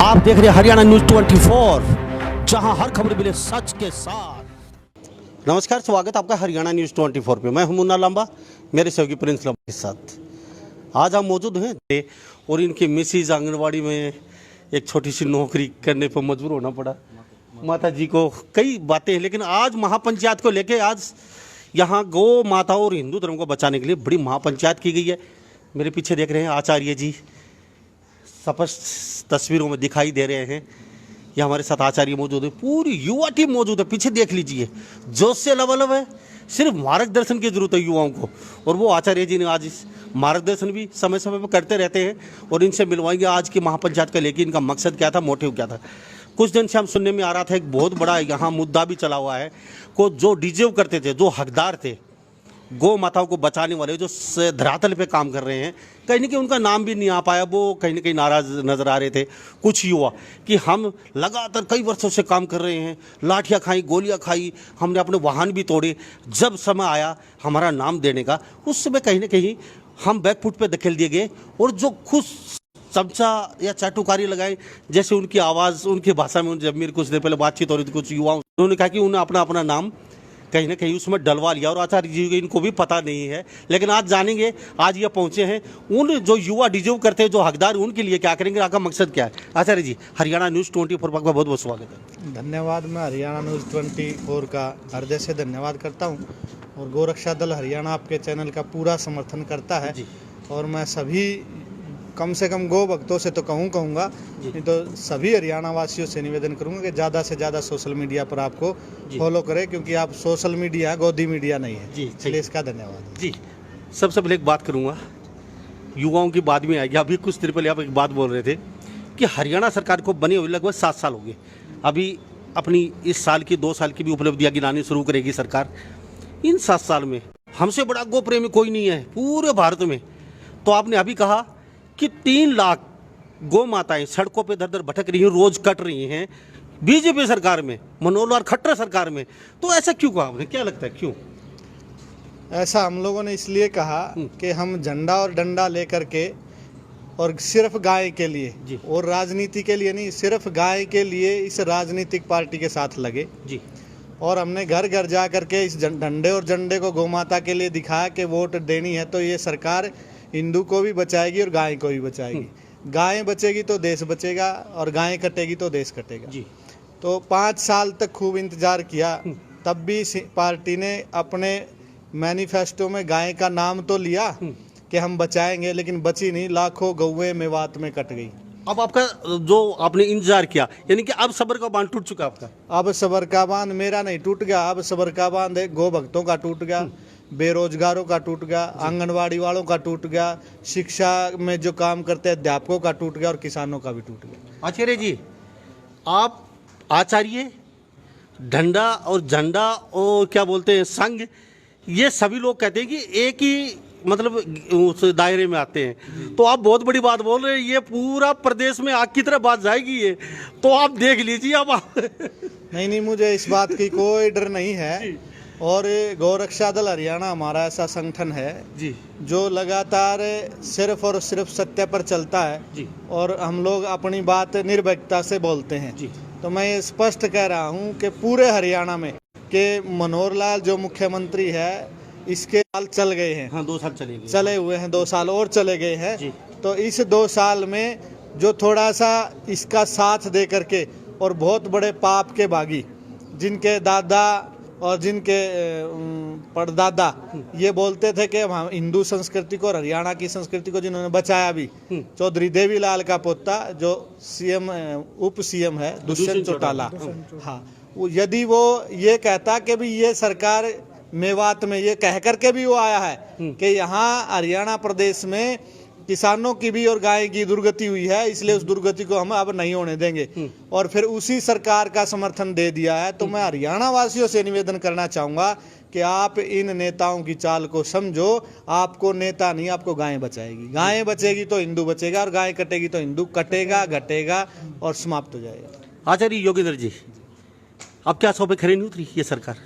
आप देख रहे हैं हरियाणा न्यूज 24, जहां हर खबर मिले सच के साथ। नमस्कार, स्वागत आपका हरियाणा न्यूज 24 पे। मैं हूं मुन्ना लांबा, मेरे सहयोगी प्रिंस लांबा के साथ। आज हम मौजूद हैं और इनकी मिसिज आंगनवाड़ी में एक छोटी सी नौकरी करने पर मजबूर होना पड़ा। माता जी को कई बातें हैं, लेकिन आज महापंचायत को लेके आज यहाँ गौ माताओं और हिंदू धर्म को बचाने के लिए बड़ी महापंचायत की गई है। मेरे पीछे देख रहे हैं आचार्य जी स्पष्ट तस्वीरों में दिखाई दे रहे हैं। ये हमारे साथ आचार्य मौजूद है, पूरी युवा टीम मौजूद है। पीछे देख लीजिए, जोश से लबालब है। सिर्फ मार्गदर्शन की जरूरत है युवाओं को, और वो आचार्य जी ने आज इस मार्गदर्शन भी समय समय पर करते रहते हैं। और इनसे मिलवाएंगे आज की महापंचायत का लेके इनका मकसद क्या था, मोटिव क्या था। कुछ दिन से हम सुनने में आ रहा था, एक बहुत बड़ा यहाँ मुद्दा भी चला हुआ है को जो डिजर्व करते थे, जो हकदार थे, गौ माताओं को बचाने वाले जो धरातल पे काम कर रहे हैं, कहीं ना कहीं उनका नाम भी नहीं आ पाया। वो कहीं ना कहीं नाराज नजर आ रहे थे कुछ युवा कि हम लगातार कई वर्षों से काम कर रहे हैं, लाठियाँ खाई, गोलियाँ खाई, हमने अपने वाहन भी तोड़े। जब समय आया हमारा नाम देने का, उस समय कहीं ना कहीं हम बैकफुट पे धकेल दिए गए। और जो खुश चमचा या चाटुकारी लगाए, जैसे उनकी आवाज़, उनकी भाषा में जब मेरी कुछ देर पहले बातचीत हो रही थी कुछ युवाओं, उन्होंने कहा कि उन्हें अपना अपना नाम कहीं ना कहीं उसमें डलवा लिया। और आचार्य जी इनको भी पता नहीं है, लेकिन आज जानेंगे। आज ये पहुंचे हैं, उन जो युवा डिजर्व करते हैं, जो हकदार, उनके लिए क्या करेंगे, आपका मकसद क्या है। आचार्य जी, हरियाणा न्यूज़ 24 पर बहुत बहुत स्वागत है। धन्यवाद। मैं हरियाणा न्यूज़ 24 का हृदय से धन्यवाद करता हूं। और गोरक्षा दल हरियाणा आपके चैनल का पूरा समर्थन करता है जी। और मैं सभी कम से कम गौ भक्तों से तो कहूँगा, नहीं तो सभी हरियाणा वासियों से निवेदन करूँगा कि ज़्यादा से ज़्यादा सोशल मीडिया पर आपको फॉलो करें, क्योंकि आप सोशल मीडिया है, गोदी मीडिया नहीं है। जी, इसलिए इसका धन्यवाद। जी, सबसे पहले एक बात करूँगा, युवाओं की बाद में आएगी। अभी कुछ देर पहले आप एक बात बोल रहे थे कि हरियाणा सरकार को बने हुए लगभग 7 साल हो गए। अभी अपनी इस साल की 2 साल की भी उपलब्धियाँ गिनानी शुरू करेगी सरकार। इन 7 साल में हमसे बड़ा गो प्रेमी कोई नहीं है पूरे भारत में। तो आपने अभी कहा कि 3 लाख गौ माताएं सड़कों पे दर दर भटक रही हैं, रोज कट रही हैं बीजेपी सरकार में, मनोहर लाल खट्टर सरकार में। तो ऐसा क्यों कहा आपने, क्या लगता है क्यों ऐसा हम लोगों ने इसलिए कहा कि हम झंडा और डंडा लेकर के, और सिर्फ गाय के लिए और राजनीति के लिए नहीं, सिर्फ गाय के लिए इस राजनीतिक पार्टी के साथ लगे जी। और हमने घर घर जा करके इस डंडे और झंडे को गौ माता के लिए दिखाया कि वोट देनी है तो ये सरकार हिंदू को भी बचाएगी और गाय को भी बचाएगी। गाय बचेगी तो देश बचेगा, और गाय कटेगी तो देश कटेगा जी। तो 5 साल तक खूब इंतजार किया, तब भी पार्टी ने अपने मैनिफेस्टो में गाय का नाम तो लिया कि हम बचाएंगे, लेकिन बची नहीं। लाखों गौएं मेवात में कट गई। अब आपका जो आपने इंतजार किया, यानी कि अब सब्र का बांध टूट चुका आपका। अब सबर का बांध मेरा नहीं टूट गया, अब सबर का बांध गौ भक्तों का टूट गया, बेरोजगारों का टूट गया, आंगनवाड़ी वालों का टूट गया, शिक्षा में जो काम करते हैं अध्यापकों का टूट गया, और किसानों का भी टूट गया। आचार्य जी, आप आचार्य, डंडा और झंडा और क्या बोलते हैं संघ, ये सभी लोग कहते हैं कि एक ही मतलब उस दायरे में आते हैं। तो आप बहुत बड़ी बात बोल रहे हैं, ये पूरा प्रदेश में आग की तरह बात जाएगी ये, तो आप देख लीजिए अब आप। नहीं, मुझे इस बात की कोई डर नहीं है। और गौरक्षा दल हरियाणा हमारा ऐसा संगठन है जी, जो लगातार सिर्फ और सिर्फ सत्य पर चलता है जी। और हम लोग अपनी बात निर्भीकता से बोलते हैं जी। तो मैं ये स्पष्ट कह रहा हूँ कि पूरे हरियाणा में कि मनोहर लाल जो मुख्यमंत्री है, इसके साल चल गए हैं। हाँ, 2 साल चले हुए हैं, 2 साल और चले गए हैं। तो इस 2 साल में जो थोड़ा सा इसका साथ दे करके, और बहुत बड़े पाप के बागी जिनके दादा और जिनके परदादा ये बोलते थे कि हम हिंदू संस्कृति को और हरियाणा की संस्कृति को जिन्होंने बचाया भी, चौधरी देवीलाल का पोता जो सीएम उप सीएम है, दुष्यंत चौटाला। हाँ, यदि वो ये कहता कि भी ये सरकार मेवात में, ये कह करके भी वो आया है कि यहाँ हरियाणा प्रदेश में किसानों की भी और गाय की दुर्गति हुई है, इसलिए उस दुर्गति को हम अब नहीं होने देंगे, और फिर उसी सरकार का समर्थन दे दिया है। तो मैं हरियाणा वासियों से निवेदन करना चाहूँगा कि आप इन नेताओं की चाल को समझो। आपको नेता नहीं, आपको गाय बचाएगी। गाय बचेगी तो हिंदू बचेगा, और गाय कटेगी तो हिंदू कटेगा, घटेगा और समाप्त हो जाएगा। आचार्य योगेंद्र जी, अब क्या सौ पे खरी नहीं उतरी ये सरकार,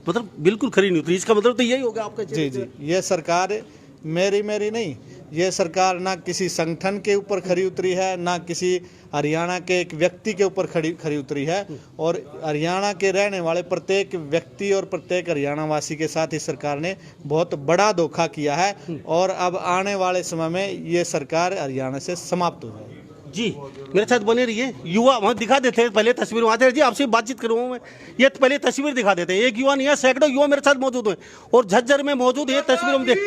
मतलब बिल्कुल खरी नहीं उतरी, इसका मतलब तो यही होगा आपका। जी, ये सरकार मेरी मेरी नहीं, ये सरकार ना किसी संगठन के ऊपर खरी उतरी है, ना किसी हरियाणा के एक व्यक्ति के ऊपर खरी उतरी है, और हरियाणा के रहने वाले प्रत्येक व्यक्ति और प्रत्येक हरियाणा वासी के साथ इस सरकार ने बहुत बड़ा धोखा किया है, और अब आने वाले समय में ये सरकार हरियाणा से समाप्त हो जाएगी। जी मेरे साथ बने रहिए। युवा वहाँ दिखा देते हैं, पहले तस्वीर वहाँ जी आपसे बातचीत करूँगा मैं। ये पहले तस्वीर दिखा देते हैं, एक युवा नहीं है, सैकड़ों युवा मेरे साथ मौजूद हैं और झज्जर में मौजूद है। तस्वीर हम देख,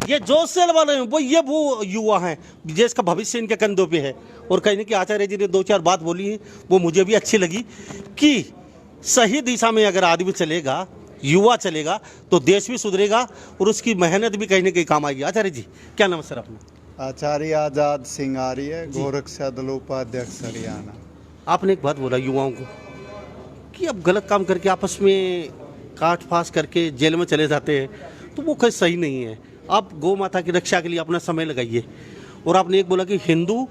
ये जोश से वाले हैं वो युवा हैं जिसका भविष्य इनके कंधों पे है। और कहीं ना कहीं आचार्य जी ने 2-4 बात बोली है, वो मुझे भी अच्छी लगी कि सही दिशा में अगर आदमी चलेगा, युवा चलेगा, तो देश भी सुधरेगा और उसकी मेहनत भी कहीं ना कहीं काम आएगी। आचार्य जी क्या नाम है सर अपना? आचार्य आजाद सिंह आर्य, गोरखा दल उपाध्यक्ष हरियाणा। आपने एक बात बोला युवाओं को कि अब गलत काम करके आपस में काट फास करके जेल में चले जाते हैं, तो वो कहीं सही नहीं है। आप गौ माता की रक्षा के लिए अपना समय लगाइए। और आपने एक बोला कि हिंदू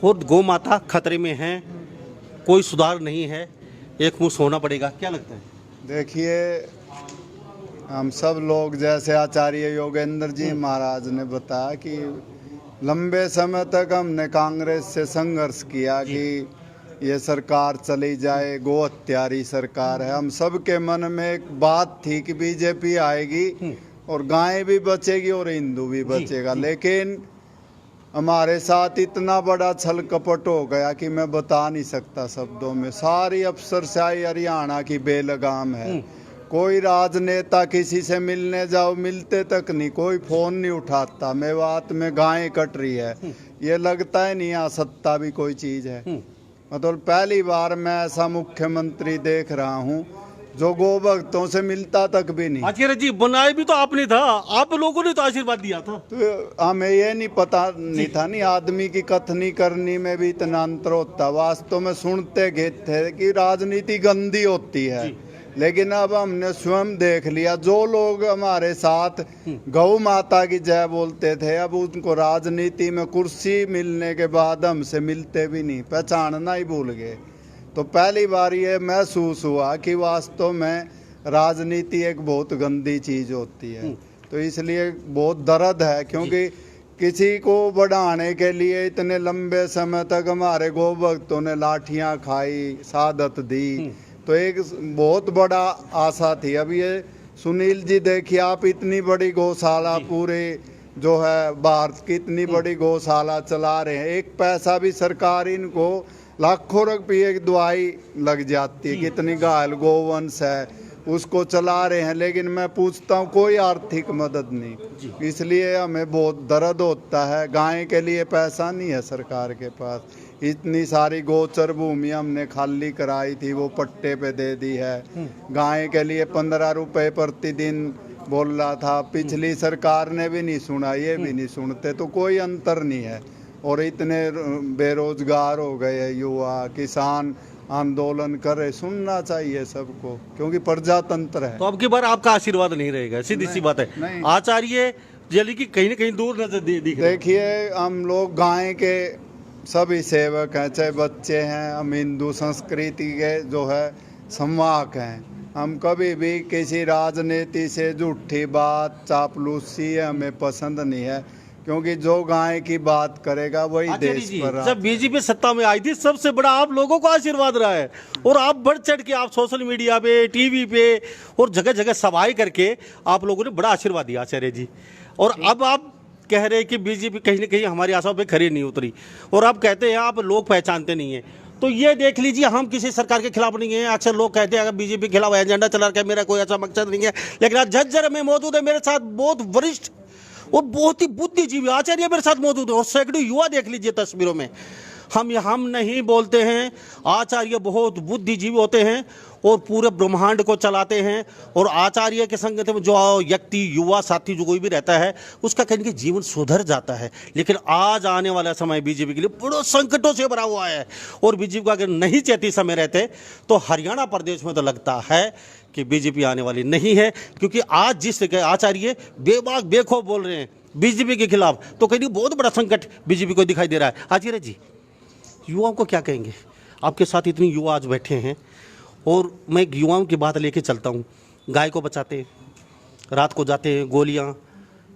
और गौ माता खतरे में हैं, कोई सुधार नहीं है, एक मुंह सोना पड़ेगा। क्या लगता है? देखिए, हम सब लोग जैसे आचार्य योगेंद्र जी महाराज ने बताया कि लंबे समय तक हमने कांग्रेस से संघर्ष किया कि ये सरकार चली जाए, गो हत्यारी सरकार है। हम सब के मन में एक बात थी कि बीजेपी आएगी और गायें भी बचेगी और हिंदू भी बचेगा, लेकिन हमारे साथ इतना बड़ा छल कपट हो गया कि मैं बता नहीं सकता शब्दों में। सारी अफसरशाही हरियाणा की बेलगाम है। कोई राजनेता किसी से मिलने जाओ, मिलते तक नहीं, कोई फोन नहीं उठाता। मेवात में गायें कट रही है, ये लगता है नहीं यहाँ सत्ता भी कोई चीज है। मतलब पहली बार मैं ऐसा मुख्यमंत्री देख रहा हूँ जो गो भक्तों से मिलता तक भी नहीं। आचार्य जी बनाए भी तो आपने था, आप लोगों ने तो आशीर्वाद दिया था। तो हमें ये नहीं पता नहीं था, नहीं आदमी की कथनी करनी में भी इतना अंतर होता। वास्तव में सुनते गए थे कि राजनीति गंदी होती है, लेकिन अब हमने स्वयं देख लिया जो लोग हमारे साथ गौ माता की जय बोलते थे, अब उनको राजनीति में कुर्सी मिलने के बाद हमसे मिलते भी नहीं, पहचानना ही भूल गए। तो पहली बार ये महसूस हुआ कि वास्तव में राजनीति एक बहुत गंदी चीज होती है। तो इसलिए बहुत दर्द है, क्योंकि किसी को बढ़ाने के लिए इतने लंबे समय तक हमारे गौ भक्तों ने लाठियां खाई, शहादत दी, तो एक बहुत बड़ा आशा थी। अब ये सुनील जी देखिए, आप इतनी बड़ी गौशाला पूरे जो है भारत की इतनी बड़ी गौशाला चला रहे हैं, एक पैसा भी सरकार इनको लाखों रुपये की दवाई लग जाती है, कितनी घायल गोवंश है उसको चला रहे हैं, लेकिन मैं पूछता हूँ कोई आर्थिक मदद नहीं। इसलिए हमें बहुत दर्द होता है। गाय के लिए पैसा नहीं है सरकार के पास। इतनी सारी गोचर भूमि हमने खाली कराई थी, वो पट्टे पे दे दी है। गाय के लिए 15 रुपए प्रतिदिन बोल रहा था, पिछली सरकार ने भी नहीं सुना, ये भी नहीं सुनते, तो कोई अंतर नहीं है। और इतने बेरोजगार हो गए युवा, किसान आंदोलन करे, सुनना चाहिए सबको, क्योंकि प्रजातंत्र है। तो अब की बार आपका आशीर्वाद नहीं रहेगा, सीधी सी बात है। आचार्य जली की कहीं ना कहीं दूर नजर दिख रही है। देखिए, हम लोग गाय के सभी सेवक हैं, चाहे बच्चे हैं, हम हिंदू संस्कृति के जो है संवाहक हैं। हम कभी भी किसी राजनीति से झूठी बात, चापलूसी हमें पसंद नहीं है, क्योंकि जो गाय की बात करेगा वही देश पर। जब बीजेपी सत्ता में आई थी, सबसे बड़ा आप लोगों को आशीर्वाद रहा है, और आप बढ़ चढ़ के आप सोशल मीडिया पे, टीवी पे और जगह जगह सभाएं करके आप लोगों ने बड़ा आशीर्वाद दिया आचार्य जी। और अब आप कह रहे हैं कि बीजेपी कहीं ना कहीं हमारी आशाओं पे खरी नहीं उतरी, और आप कहते हैं आप लोग पहचानते नहीं है। तो ये देख लीजिए, हम किसी सरकार के खिलाफ नहीं है। अक्सर लोग कहते हैं अगर बीजेपी के खिलाफ एजेंडा चला रखा है, मेरा कोई ऐसा मकसद नहीं है, लेकिन आज झज्जर में मौजूद है मेरे साथ बहुत वरिष्ठ और बहुत ही बुद्धिजीवी आचार्य मेरे साथ मौजूद है, और सैकड़ों युवा देख लीजिए तस्वीरों में। हम नहीं बोलते हैं, आचार्य बहुत बुद्धिजीवी होते हैं और पूरे ब्रह्मांड को चलाते हैं। और आचार्य के संगत में जो व्यक्ति, युवा साथी जो कोई भी रहता है, उसका कहीं कि जीवन सुधर जाता है। लेकिन आज आने वाला समय बीजेपी के लिए बड़े संकटों से भरा हुआ है, और बीजेपी का अगर नहीं चेती समय रहते तो हरियाणा प्रदेश में तो लगता है कि बीजेपी आने वाली नहीं है। क्योंकि आज जिस आचार्य बेबाक बेखौफ बोल रहे हैं बीजेपी के खिलाफ, तो कहीं बहुत बड़ा संकट बीजेपी को दिखाई दे रहा है। आचार्य जी, युवाओं को क्या कहेंगे? आपके साथ इतने युवा आज बैठे हैं, और मैं युवाओं की बात लेके चलता हूँ। गाय को बचाते, रात को जाते हैं, गोलियां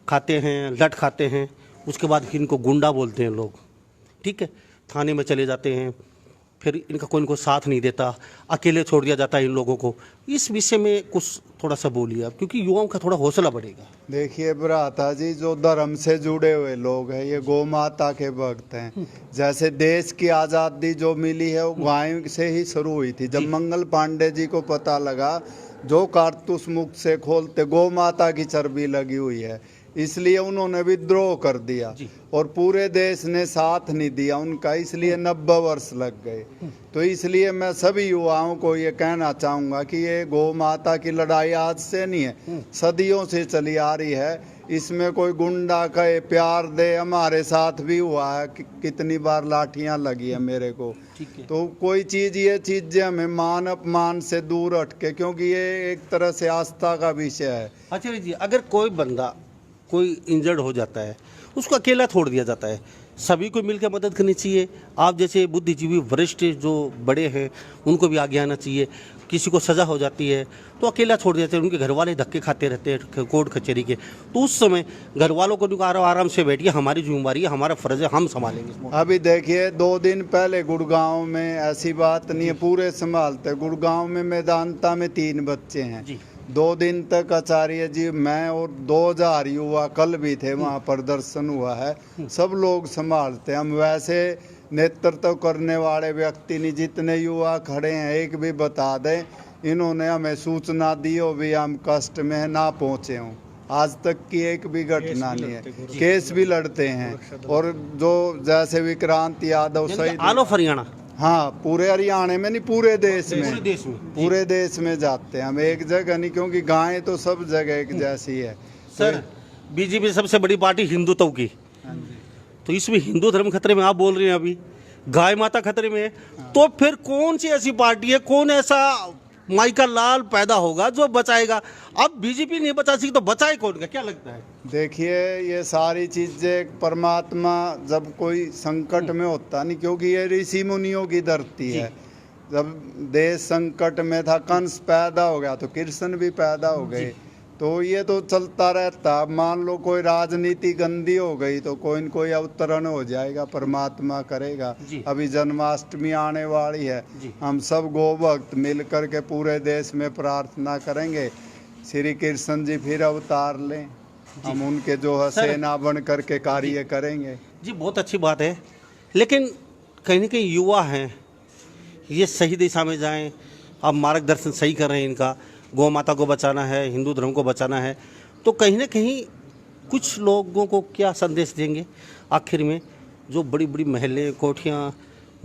खाते हैं, लट खाते हैं, उसके बाद इनको गुंडा बोलते हैं लोग, ठीक है। थाने में चले जाते हैं, फिर इनका कोई इनको साथ नहीं देता, अकेले छोड़ दिया जाता है इन लोगों को। इस विषय में कुछ थोड़ा सा बोलिए आप, क्योंकि युवाओं का थोड़ा हौसला बढ़ेगा। देखिए भ्राता जी, जो धर्म से जुड़े हुए लोग हैं, ये गौ माता के भक्त हैं। जैसे देश की आज़ादी जो मिली है वो गाय से ही शुरू हुई थी। जब मंगल पांडे जी को पता लगा जो कारतूस मुख से खोलते गौ माता की चर्बी लगी हुई है, इसलिए उन्होंने विद्रोह कर दिया और पूरे देश ने साथ नहीं दिया उनका, इसलिए 90 वर्ष लग गए। तो इसलिए मैं सभी युवाओं को ये कहना चाहूँगा कि ये गौ माता की लड़ाई आज से नहीं है, सदियों से चली आ रही है। इसमें कोई गुंडा कहे प्यार दे, हमारे साथ भी हुआ है कि कितनी बार लाठियाँ लगी है मेरे को। तो कोई चीज़, ये चीज़ें हमें मान अपमान से दूर हटके, क्योंकि ये एक तरह से आस्था का विषय है। आचार्य जी, अगर कोई बंदा कोई इंजर्ड हो जाता है, उसको अकेला छोड़ दिया जाता है, सभी को मिलकर मदद करनी चाहिए। आप जैसे बुद्धिजीवी वरिष्ठ जो बड़े हैं उनको भी आगे आना चाहिए। किसी को सज़ा हो जाती है तो अकेला छोड़ देते हैं, उनके घर वाले धक्के खाते रहते हैं कोर्ट कचहरी के, तो उस समय घर वालों को आराम से बैठिए, हमारी जिम्मेदारी है, हमारा फ़र्ज़ है, हम संभालेंगे। अभी देखिए 2 दिन पहले गुड़गांव में, ऐसी बात नहीं है पूरे संभालते, गुड़गांव में मैदानता में 3 बच्चे हैं। 2 दिन तक आचार्य जी, मैं और 2000 युवा कल भी थे वहाँ, प्रदर्शन हुआ है, सब लोग संभालते हैं। हम वैसे नेतृत्व करने वाले व्यक्ति नहीं, जितने युवा खड़े हैं एक भी बता दें इन्होंने हमें सूचना दी हो भी हम कष्ट में ना पहुँचे हों, आज तक की एक भी घटना नहीं है। केस भी लड़ते हैं। और जो जैसे विक्रांत यादव सही ऑल ऑफ हरियाणा, हाँ, पूरे हरियाणा में नहीं, पूरे देश में, पूरे देश में जाते हैं हम, एक जगह नहीं, क्योंकि गायें तो सब जगह एक जैसी है। सर, बीजेपी सबसे बड़ी पार्टी हिंदुत्व की, तो इसमें हिंदू धर्म खतरे में, आप बोल रहे हैं अभी गाय माता खतरे में है, तो फिर कौन सी ऐसी पार्टी है, कौन ऐसा माई का लाल पैदा होगा जो बचाएगा? अब बीजेपी नहीं बचा सकी तो बचाए कौन का, क्या लगता है? देखिए, ये सारी चीजें परमात्मा जब कोई संकट में होता नहीं, क्योंकि ये ऋषि मुनियों की धरती है। जब देश संकट में था, कंस पैदा हो गया तो कृष्ण भी पैदा हो गए, तो ये तो चलता रहता। मान लो कोई राजनीति गंदी हो गई तो कोई न कोई अवतरण हो जाएगा, परमात्मा करेगा। अभी जन्माष्टमी आने वाली है, हम सब गौ भक्त मिल कर के पूरे देश में प्रार्थना करेंगे श्री कृष्ण जी फिर अवतार लें, हम उनके जो है सेना बन करके कार्य करेंगे। जी, बहुत अच्छी बात है, लेकिन कहीं ना कहीं युवा हैं, ये सही दिशा में जाएं, आप मार्गदर्शन सही कर रहे हैं इनका, गौ माता को बचाना है, हिंदू धर्म को बचाना है, तो कहीं ना कहीं कुछ लोगों को क्या संदेश देंगे आखिर में? जो बड़ी बड़ी महलें, कोठियाँ,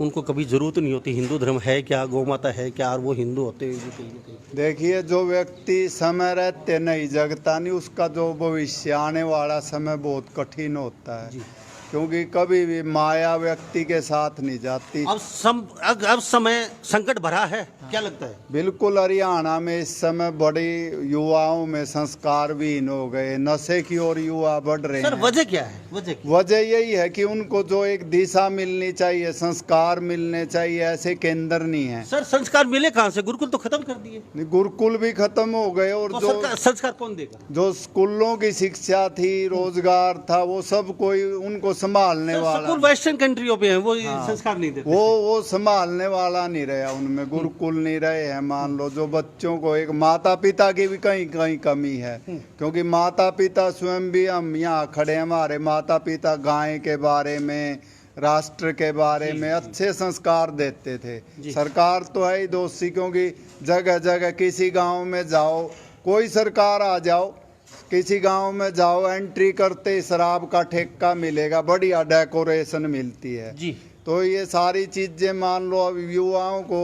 उनको कभी ज़रूरत नहीं होती, हिंदू धर्म है क्या, गौ माता है क्या, और वो हिंदू होते हुए भी कहीं। देखिए, जो व्यक्ति समय रहते नहीं जगता नहीं, उसका जो भविष्य आने वाला समय बहुत कठिन होता है, क्योंकि कभी भी माया व्यक्ति के साथ नहीं जाती। अब समय संकट भरा है, क्या लगता है? बिल्कुल, हरियाणा में इस समय बड़ी युवाओं में संस्कार विहीन हो गए, नशे की ओर युवा बढ़ रहे हैं। सर, वजह क्या है? वजह यही है कि उनको जो एक दिशा मिलनी चाहिए, संस्कार मिलने चाहिए, ऐसे केंद्र नहीं है। सर, संस्कार मिले कहाँ से? गुरुकुल तो खत्म कर दिए। गुरुकुल भी खत्म हो गए, और तो जो संस्कार कौन देगा? जो स्कूलों की शिक्षा थी, रोजगार था, वो सब कोई उनको संभालने वाला, स्कूल वेस्टर्न कंट्रियों पे है, वो संस्कार नहीं देते। वो संभालने वाला नहीं रहा उनमें, गुरुकुल नहीं रहे हैं। मान लो जो बच्चों को, एक माता पिता की भी कहीं कहीं कमी है, क्योंकि माता पिता स्वयं भी, हम यहाँ खड़े हैं, हमारे माता पिता गाय के बारे में, राष्ट्र के बारे में अच्छे संस्कार देते थे। सरकार तो है ही दोषी, क्योंकि जगह जगह किसी गांव में जाओ, कोई सरकार आ जाओ, किसी गांव में जाओ, एंट्री करते ही शराब का ठेका मिलेगा, बढ़िया डेकोरेशन मिलती है जी। तो ये सारी चीजें मान लो, अब युवाओं को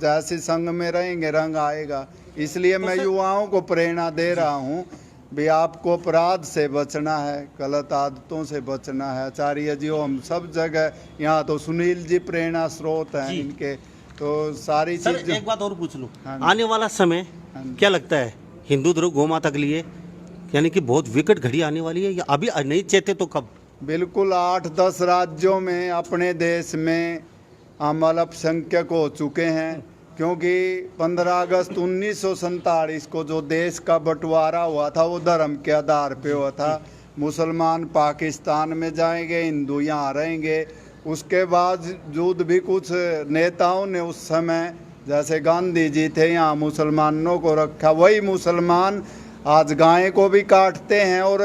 जैसे संग में रहेंगे रंग आएगा, इसलिए मैं युवाओं को प्रेरणा दे रहा हूँ भी आपको अपराध से बचना है, गलत आदतों से बचना है। आचार्य जी हम सब जगह, यहाँ तो सुनील जी प्रेरणा स्रोत हैं इनके, तो सारी चीजें। एक बात और पूछ लूँ, आने वाला समय क्या लगता है हिंदू धर्म गौ माता के लिए, यानी कि बहुत विकट घड़ी आने वाली है, या अभी नहीं चेते तो कब? बिल्कुल, 8-10 राज्यों में अपने देश में हम अल्पसंख्यक हो चुके हैं, क्योंकि 15 अगस्त 1947 को जो देश का बंटवारा हुआ था वो धर्म के आधार पे हुआ था। मुसलमान पाकिस्तान में जाएंगे, हिंदू यहाँ रहेंगे। उसके बावजूद भी कुछ नेताओं ने उस समय, जैसे गांधी जी थे, यहाँ मुसलमानों को रखा। वही मुसलमान आज गाय को भी काटते हैं और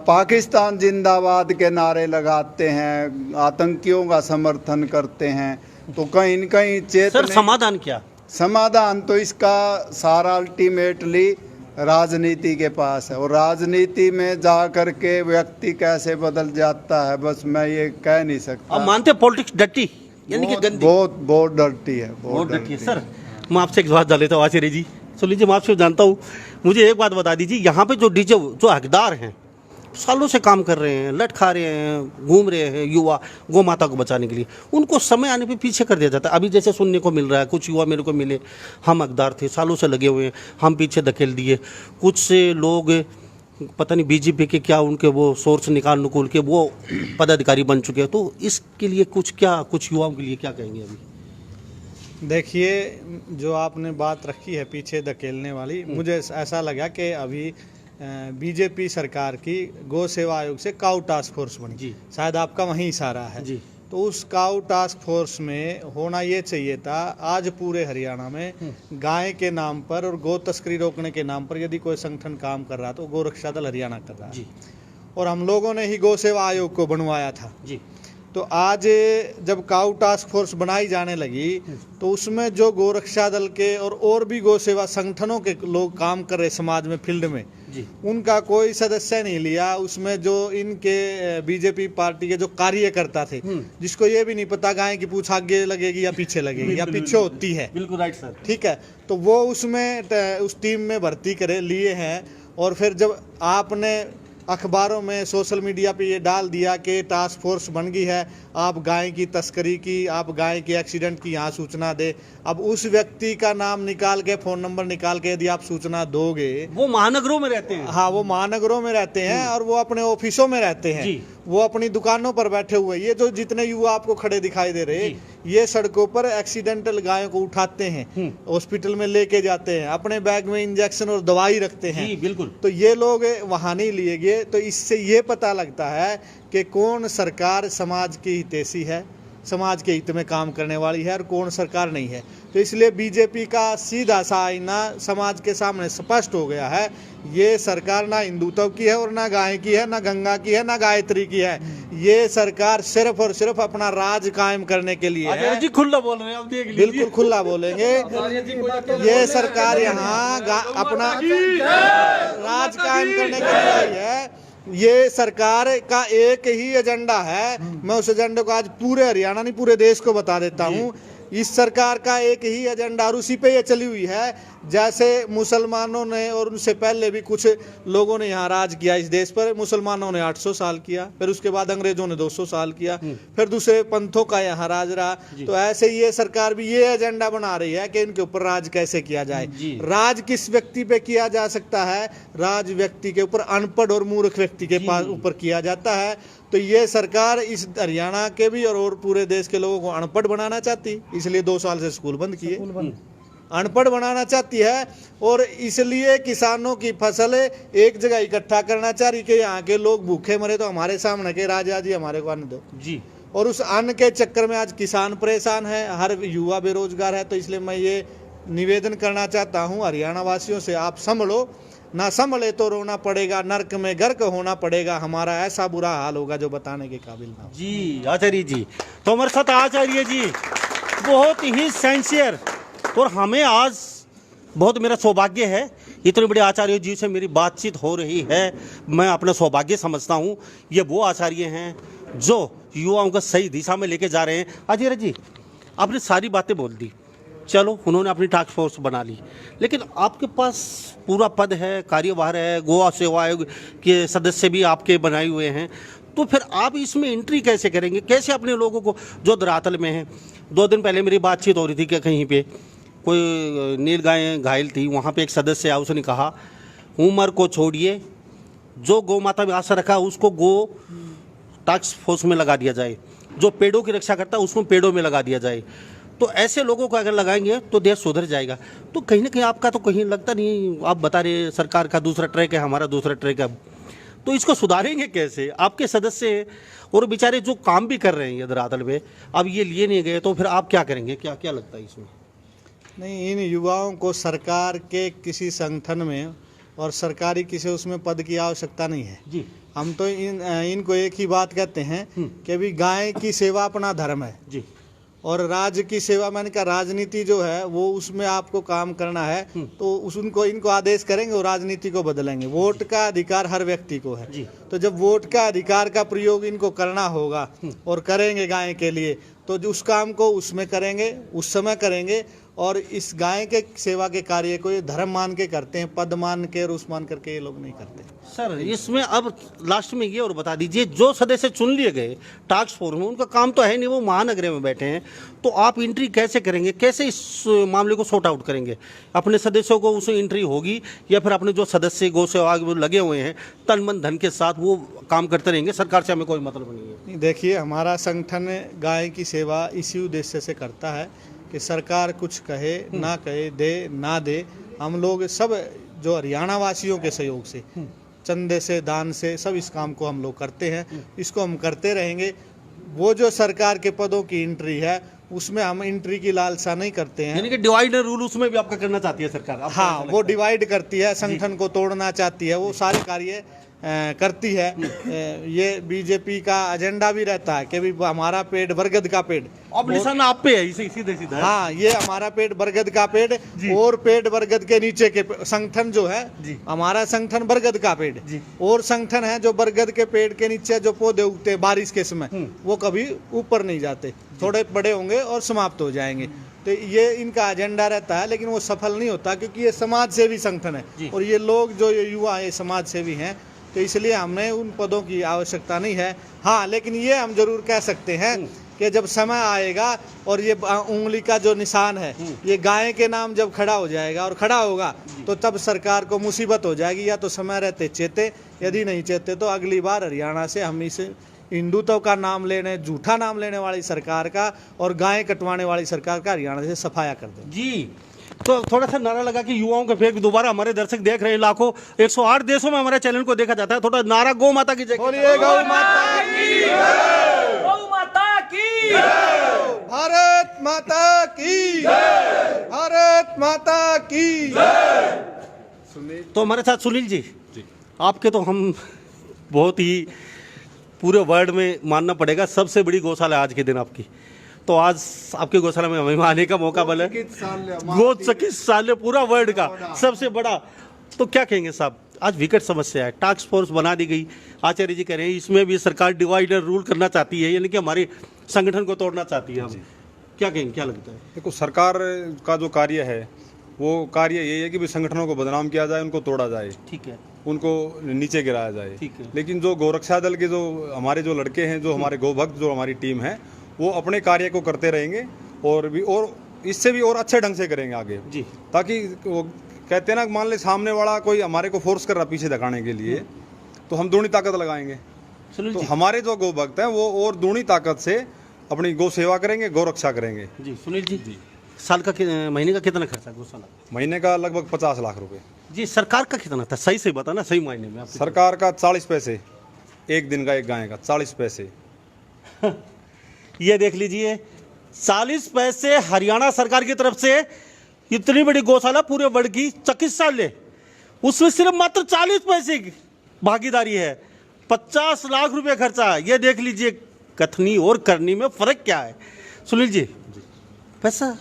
पाकिस्तान जिंदाबाद के नारे लगाते हैं, आतंकियों का समर्थन करते हैं। तो कहीं न कहीं सर समाधान क्या? समाधान तो इसका सारा अल्टीमेटली राजनीति के पास है, और राजनीति में जा करके व्यक्ति कैसे बदल जाता है बस मैं ये कह नहीं सकता। आप मानते पॉलिटिक्स डर्टी, यानी कि गंदी? बहुत डर्टी है, बहुत डर्टी है। सर मैं आपसे एक बात डाल लेता हूँ आचार्य जी, सुन लीजिए, मैं आपसे जानता हूँ, मुझे एक बात बता दीजिए, यहाँ पे जो हकदार हैं, सालों से काम कर रहे हैं, लट खा रहे हैं, घूम रहे हैं युवा गौ माता को बचाने के लिए, उनको समय आने पे पीछे कर दिया जाता है। अभी जैसे सुनने को मिल रहा है, कुछ युवा मेरे को मिले, हम हकदार थे, सालों से लगे हुए हैं, हम पीछे धकेल दिए। कुछ से लोग पता नहीं बीजेपी के क्या उनके वो सोर्स निकाल के वो पदाधिकारी बन चुके हैं। तो इसके लिए कुछ युवाओं के लिए क्या कहेंगे? अभी देखिए, जो आपने बात रखी है पीछे धकेलने वाली, मुझे ऐसा लगा कि अभी बीजेपी सरकार की गौ सेवा आयोग से काऊ टास्क फोर्स बनी जी, शायद आपका वहीं इशारा है जी। तो उस काऊ टास्क फोर्स में होना ये चाहिए था। आज पूरे हरियाणा में गाय के नाम पर और गौ तस्करी रोकने के नाम पर यदि कोई संगठन काम कर रहा तो गौ रक्षा दल हरियाणा कर रहा है, और हम लोगों ने ही गौ सेवा आयोग को बनवाया था जी। तो आज जब काऊ टास्क फोर्स बनाई जाने लगी तो उसमें जो गोरक्षा दल के और भी गौ सेवा संगठनों के लोग काम कर रहे समाज में, फील्ड में जी, उनका कोई सदस्य नहीं लिया। उसमें जो इनके बीजेपी पार्टी के जो कार्यकर्ता थे, जिसको ये भी नहीं पता गाय की पूंछ आगे लगेगी या पीछे लगेगी या पीछे होती है, बिल्कुल राइट सर, ठीक है, तो वो उसमें उस टीम में भर्ती करे लिए हैं। और फिर जब आपने अखबारों में, सोशल मीडिया पे ये डाल दिया कि टास्क फोर्स बन गई है, आप गाय की तस्करी की, आप गाय के एक्सीडेंट की यहाँ सूचना दे। अब उस व्यक्ति का नाम निकाल के, फ़ोन नंबर निकाल के यदि आप सूचना दोगे, वो महानगरों में रहते हैं। हाँ, वो महानगरों में रहते हैं और वो अपने ऑफिसों में रहते हैं, वो अपनी दुकानों पर बैठे हुए। ये जो जितने युवा आपको खड़े दिखाई दे रहे, ये सड़कों पर एक्सीडेंटल गायों को उठाते हैं, हॉस्पिटल में लेके जाते हैं, अपने बैग में इंजेक्शन और दवाई रखते हैं। जी, बिल्कुल। तो ये लोग वहाँ नहीं लिए गए। तो इससे ये पता लगता है कि कौन सरकार समाज की हितैषी है, समाज के हित में काम करने वाली है, और कौन सरकार नहीं है। तो इसलिए बीजेपी का सीधा सा आईना समाज के सामने स्पष्ट हो गया है। ये सरकार ना हिंदुत्व की है और ना गाय की है, ना गंगा की है, ना गायत्री की है। ये सरकार सिर्फ और सिर्फ अपना राज कायम करने के लिए है। जी खुला बोल रहे हैं, अब देख लीजिए। बिल्कुल खुला बोलेंगे। ये सरकार यहाँ अपना राज कायम करने के लिए आई है। ये सरकार का एक ही एजेंडा है, मैं उस एजेंडे को आज पूरे हरियाणा नहीं पूरे देश को बता देता हूँ। इस सरकार का एक ही एजेंडा, और उसी पे ये चली हुई है। जैसे मुसलमानों ने और उनसे पहले भी कुछ लोगों ने यहाँ राज किया इस देश पर। मुसलमानों ने 800 साल किया, फिर उसके बाद अंग्रेजों ने 200 साल किया, फिर दूसरे पंथों का यहाँ राज रहा। तो ऐसे ये सरकार भी ये एजेंडा बना रही है कि इनके ऊपर राज कैसे किया जाए। राज किस व्यक्ति पे किया जा सकता है? राज व्यक्ति के ऊपर, अनपढ़ और मूर्ख व्यक्ति के पास ऊपर किया जाता है। तो ये सरकार इस हरियाणा के भी और पूरे देश के लोगों को अनपढ़ बनाना चाहती, इसलिए 2 साल से स्कूल बंद किए। अनपढ़ बनाना चाहती है, और इसलिए किसानों की फसल एक जगह इकट्ठा करना चाह रही कि यहाँ के लोग भूखे मरे तो हमारे सामने के राजा जी हमारे को अन्न दो जी। और उस अन्न के चक्कर में आज किसान परेशान है, हर युवा बेरोजगार है। तो इसलिए मैं ये निवेदन करना चाहता हूँ हरियाणा वासियों से, आप संभलो, ना संभले तो रोना पड़ेगा, नर्क में गर्क होना पड़ेगा, हमारा ऐसा बुरा हाल होगा जो बताने के काबिल ना हो। जी आचार्य जी, तो हमारे साथ आचार्य जी बहुत ही सिंसियर, और हमें आज बहुत मेरा सौभाग्य है, इतने बड़े आचार्य जी से मेरी बातचीत हो रही है। मैं अपना सौभाग्य समझता हूँ। ये वो आचार्य हैं जो युवाओं को सही दिशा में लेके जा रहे हैं। आचार्य जी, आपने सारी बातें बोल दी, चलो उन्होंने अपनी टास्क फोर्स बना ली, लेकिन आपके पास पूरा पद है, कार्यभार है, गौ सेवा आयोग के सदस्य भी आपके बनाए हुए हैं, तो फिर आप इसमें एंट्री कैसे करेंगे? कैसे अपने लोगों को जो धरातल में है? 2 दिन पहले मेरी बातचीत हो रही थी कि कहीं पे कोई नील गाय घायल थी, वहाँ पे एक सदस्य आया, उसने कहा उम्र को छोड़िए, जो गौ माता में आशा रखा उसको गौ टास्क फोर्स में लगा दिया जाए, जो पेड़ों की रक्षा करता है उसको पेड़ों में लगा दिया जाए। तो ऐसे लोगों को अगर लगाएंगे तो देश सुधर जाएगा। तो कहीं ना कहीं आपका तो कहीं लगता नहीं, आप बता रहे सरकार का दूसरा ट्रैक है, हमारा दूसरा ट्रैक है, तो इसको सुधारेंगे कैसे? आपके सदस्य और बेचारे जो काम भी कर रहे हैं इधर आदल में, अब ये लिए नहीं गए तो फिर आप क्या करेंगे? क्या क्या लगता है इसमें? नहीं, इन युवाओं को सरकार के किसी संगठन में और सरकारी किसी उसमें पद की आवश्यकता नहीं है जी। हम तो इनको एक ही बात कहते हैं कि अभी गाय की सेवा अपना धर्म है जी। और राज्य की सेवा, मैंने कहा राजनीति जो है वो उसमें आपको काम करना है तो उनको इनको आदेश करेंगे और राजनीति को बदलेंगे। वोट का अधिकार हर व्यक्ति को है जी। तो जब वोट का अधिकार का प्रयोग इनको करना होगा और करेंगे गाय के लिए, तो जो उस काम को उसमें करेंगे, उस समय करेंगे। और इस गाय के सेवा के कार्य को ये धर्म मान के करते हैं, पद मान के और उस मान करके ये लोग नहीं करते। सर इसमें अब लास्ट में ये और बता दीजिए, जो सदस्य चुन लिए गए टास्क फोर्स में, उनका काम तो है नहीं, वो महानगर में बैठे हैं, तो आप एंट्री कैसे करेंगे? कैसे इस मामले को सॉर्ट आउट करेंगे? अपने सदस्यों को उसमें एंट्री होगी या फिर अपने जो सदस्य गौ सेवा लगे हुए हैं तन मन धन के साथ वो काम करते रहेंगे? सरकार से हमें कोई मतलब नहीं है। देखिए, हमारा संगठन गाय की सेवा इसी उद्देश्य से करता है कि सरकार कुछ कहे ना कहे, दे ना दे, हम लोग सब जो हरियाणा वासियों के सहयोग से, चंदे से, दान से, सब इस काम को हम लोग करते हैं। इसको हम करते रहेंगे। वो जो सरकार के पदों की एंट्री है उसमें हम एंट्री की लालसा नहीं करते हैं। यानी कि डिवाइड रूल उसमें भी आपका करना चाहती है सरकार? हाँ, वो डिवाइड करती है, संगठन को तोड़ना चाहती है, वो सारे कार्य करती है। ये बीजेपी का एजेंडा भी रहता है कि भी हमारा पेड़ बरगद का पेड़, अब निशान आप पे है, इसे सीधे सीधा है। हाँ, ये हमारा पेड़ बरगद का पेड़ और पेड़ बरगद के नीचे के संगठन जो है हमारा संगठन बरगद का पेड़, और संगठन है जो बरगद के पेड़ के नीचे जो पौधे उगते हैं बारिश के समय, वो कभी ऊपर नहीं जाते, थोड़े बड़े होंगे और समाप्त हो जाएंगे। तो ये इनका एजेंडा रहता है, लेकिन वो सफल नहीं होता क्योंकि ये समाज सेवी संगठन है और ये लोग जो ये युवा ये समाज सेवी हैं, तो इसलिए हमने उन पदों की आवश्यकता नहीं है। हाँ, लेकिन ये हम जरूर कह सकते हैं कि जब समय आएगा और ये उंगली का जो निशान है ये गाय के नाम जब खड़ा हो जाएगा और खड़ा होगा तो तब सरकार को मुसीबत हो जाएगी। या तो समय रहते चेते, यदि नहीं चेते तो अगली बार हरियाणा से हम इस हिंदुत्व का नाम लेने, झूठा नाम लेने वाली सरकार का और गाय कटवाने वाली सरकार का हरियाणा से सफाया कर दें। जी। तो थोड़ा सा नारा लगा कि युवाओं के फेर दोबारा हमारे दर्शक देख रहे हैं, लाखों 108 देशों में हमारे चैनल को देखा जाता है, थोड़ा नारा गौ माता की जय। बोलिए गौ माता की जय, गौ माता की जय, भारत माता की जय, भारत माता की जय। तो हमारे साथ सुनील जी, आपके तो हम बहुत ही पूरे वर्ल्ड में मानना पड़ेगा सबसे बड़ी गौशाला है आज के दिन आपकी। तो आज आपकी गौशाला में हमें आने का मौका मिला, गो चिकित्सालय पूरा वर्ल्ड का सबसे बड़ा। तो क्या कहेंगे साहब, आज विकट समस्या है, टास्क फोर्स बना दी गई, आचार्य जी कह रहे हैं इसमें भी सरकार डिवाइडर रूल करना चाहती है, यानी कि हमारे संगठन को तोड़ना चाहती है। हम क्या कहेंगे, क्या लगता है? देखो, सरकार का जो कार्य है वो कार्य यही है कि भी संगठनों को बदनाम किया जाए, उनको तोड़ा जाए, ठीक है, उनको नीचे गिराया जाए। ठीक है। लेकिन जो गोरक्षा दल के जो हमारे जो लड़के हैं, जो हमारे गोभक्त, जो हमारी टीम है, वो अपने कार्य को करते रहेंगे और इससे भी और अच्छे ढंग से करेंगे आगे जी। ताकि वो कहते हैं ना, मान ले सामने वाला कोई हमारे को फोर्स कर रहा पीछे धकाने के लिए, तो हम दूनी ताकत लगाएंगे। सुनील तो जी, हमारे जो गौ भक्त हैं वो और दूनी ताकत से अपनी गौ सेवा करेंगे, गौ रक्षा करेंगे। जी सुनील जी, साल का महीने का कितना खर्चा गौशाला? महीने का लगभग 50 लाख रुपए। जी, सरकार का कितना था? सही से बताना, सही मायने में। सरकार का 40 पैसे एक दिन का, एक गाय का 40 पैसे। ये देख लीजिए, 40 पैसे हरियाणा सरकार की तरफ से इतनी बड़ी गौशाला पूरे वर्ल्ड की चिकित्सालय, उसमें सिर्फ मात्र 40 पैसे की भागीदारी है, 50 लाख रुपए खर्चा। ये देख लीजिए कथनी और करनी में फर्क क्या है। सुनील जी, पैसा